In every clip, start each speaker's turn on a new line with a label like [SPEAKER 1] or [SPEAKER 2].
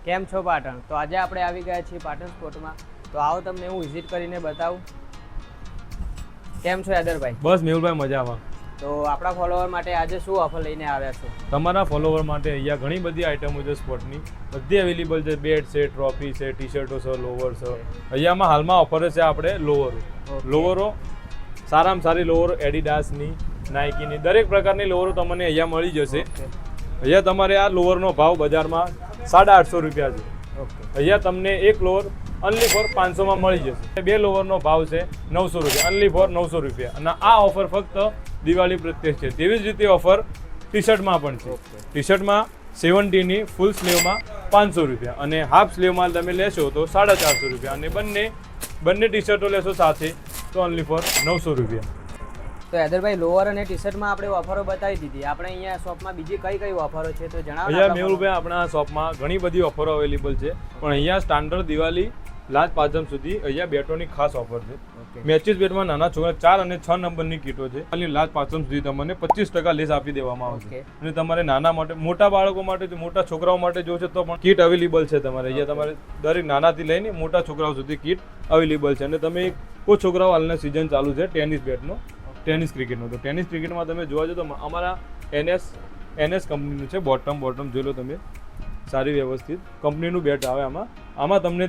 [SPEAKER 1] કેમ છો પાટણ? તો આજે આપણે આવી ગયા છીએ પાટણ સ્પોર્ટમાં. તો આવો તમને હું વિઝિટ કરીને બતાવું. કેમ છો યાદરભાઈ?
[SPEAKER 2] બસ મેહુલભાઈ મજામાં.
[SPEAKER 1] તો આપણા ફોલોવર માટે આજે શું ઓફર લઈને આવ્યા છો?
[SPEAKER 2] તમારા ફોલોવર માટે અહીંયા ઘણી બધી આઇટમો છે સ્પોર્ટની, બધી અવેલેબલ છે. બેટ છે, ટ્રોફી છે, ટી શર્ટો છે, લોવર છે. અહીંયામાં હાલમાં ઓફર છે આપણે લોવરો સારામાં સારી લોવરો એડિડાસની, નાઇકીની દરેક પ્રકારની લોવરો તમને અહીંયા મળી જશે. અહીંયા તમારે આ લોવરનો ભાવ બજારમાં 850 રૂપિયા છે. અહીંયા તમને એક લોવર ઓનલી ફોર 500માં મળી જશે. બે લોવરનો ભાવ છે 900 રૂપિયા, ઓનલી ફોર 900 રૂપિયા. અને આ ઓફર ફક્ત દિવાળી પ્રત્યે છે. તેવી જ રીતે ઓફર ટી શર્ટમાં પણ છે. ટી શર્ટમાં 70ની ફૂલ સ્લીવમાં 500 રૂપિયા અને હાફ સ્લીવમાં તમે લેશો તો 450 રૂપિયા અને બંને ટી શર્ટો લેશો સાથે તો ઓનલી ફોર 900 રૂપિયા.
[SPEAKER 1] તો યાદરભાઈ લોવર અને ટી શર્ટમાં આપણે ઓફરો બતાવી દીધી. આપણે અહીંયા શોપમાં બીજી કઈ ઓફરો છે તો જણાવો.
[SPEAKER 2] અહીંયા મેહુલભાઈ આપણા શોપમાં ઘણી બધી ઓફરો અવેલેબલ છે, પણ અહીંયા સ્ટાન્ડર્ડ દિવાળી લાસ્ટ પાંચમ સુધી અહીંયા બેટોની ખાસ ઓફર છે. મેચિસ બેટમાં નાના છોકરા 4 અને 6 નંબરની કીટો છે. લાસ્ટ પાંચમ સુધી તમને 25% લેસ આપી દેવામાં આવશે. અને તમારે નાના માટે, મોટા બાળકો માટે, મોટા છોકરાઓ માટે જો છે તો પણ કીટ અવેલેબલ છે તમારે. અહીંયા તમારે દરેક નાનાથી લઈને મોટા છોકરાઓ સુધી કીટ અવેલેબલ છે. અને તમે કોઈ છોકરાઓ હાલના સિઝન ચાલુ છે ટેનિસ ક્રિકેટનો, તો ટેનિસ ક્રિકેટમાં તમે જોવા જાઓ તો અમારા એનએસ કંપનીનું છે. બોટમ જોઈ લો તમે, સારી વ્યવસ્થિત કંપનીનું બેટ આવે. આમાં તમને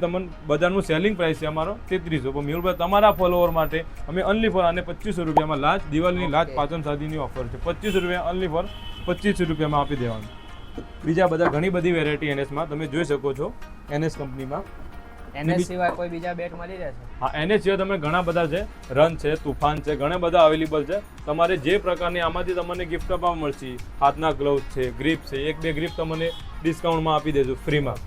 [SPEAKER 2] બજારનું સેલિંગ પ્રાઇસ છે અમારો 3300. પણ મેહુલભાઈ તમારા ફોલોવર માટે અમે ઓનલી ફોર આને 2500 રૂપિયામાં લાસ્ટ દિવાળીની લાસ્ટ પાંચમ સાદીની ઓફર છે. 2500 રૂપિયા ઓનલી ફોર 2500 રૂપિયામાં આપી દેવાનું. બીજા બધા ઘણી બધી વેરાયટી એનએસમાં તમે જોઈ શકો છો. એનએસ કંપનીમાં
[SPEAKER 1] એનએસ સિવાય કોઈ બીજા બેટ મળી રહેશે?
[SPEAKER 2] હા, એનએસ સિવાય તમે ઘણા બધા છે. રન છે, તુફાન છે, ઘણા બધા અવેલેબલ છે. તમારે જે પ્રકારની આમાંથી તમને ગિફ્ટ આપવા મળશે. હાથના ગ્લવ્સ છે, ગ્રીપ છે, 1-2 ગ્રીપ તમને ડિસ્કાઉન્ટમાં આપી દેજો ફ્રીમાં.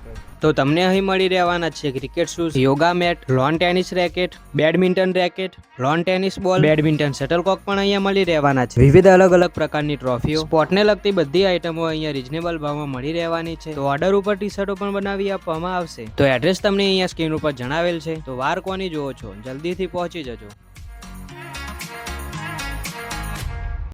[SPEAKER 1] તો તમને અહીં મળી રહેવાના છે cricket shoes, yoga mat, lawn tennis racket, badminton racket, lawn tennis ball, badminton shuttlecock પણ અહીંયા મળી રહેવાના છે. વિવિધ અલગ અલગ પ્રકારની ટ્રોફીઓ, સ્પોર્ટને લગતી બધી આઇટમો અહીંયા રિઝનેબલ ભાવમાં મળી રહેવાની છે. તો ઓર્ડર ઉપર ટી શર્ટો પણ બનાવી આપવામાં આવશે. તો એડ્રેસ તમને અહીંયા સ્ક્રીન ઉપર જણાવેલ છે. તો વાર કોની જોવો છો, જલ્દીથી પહોંચી જજો.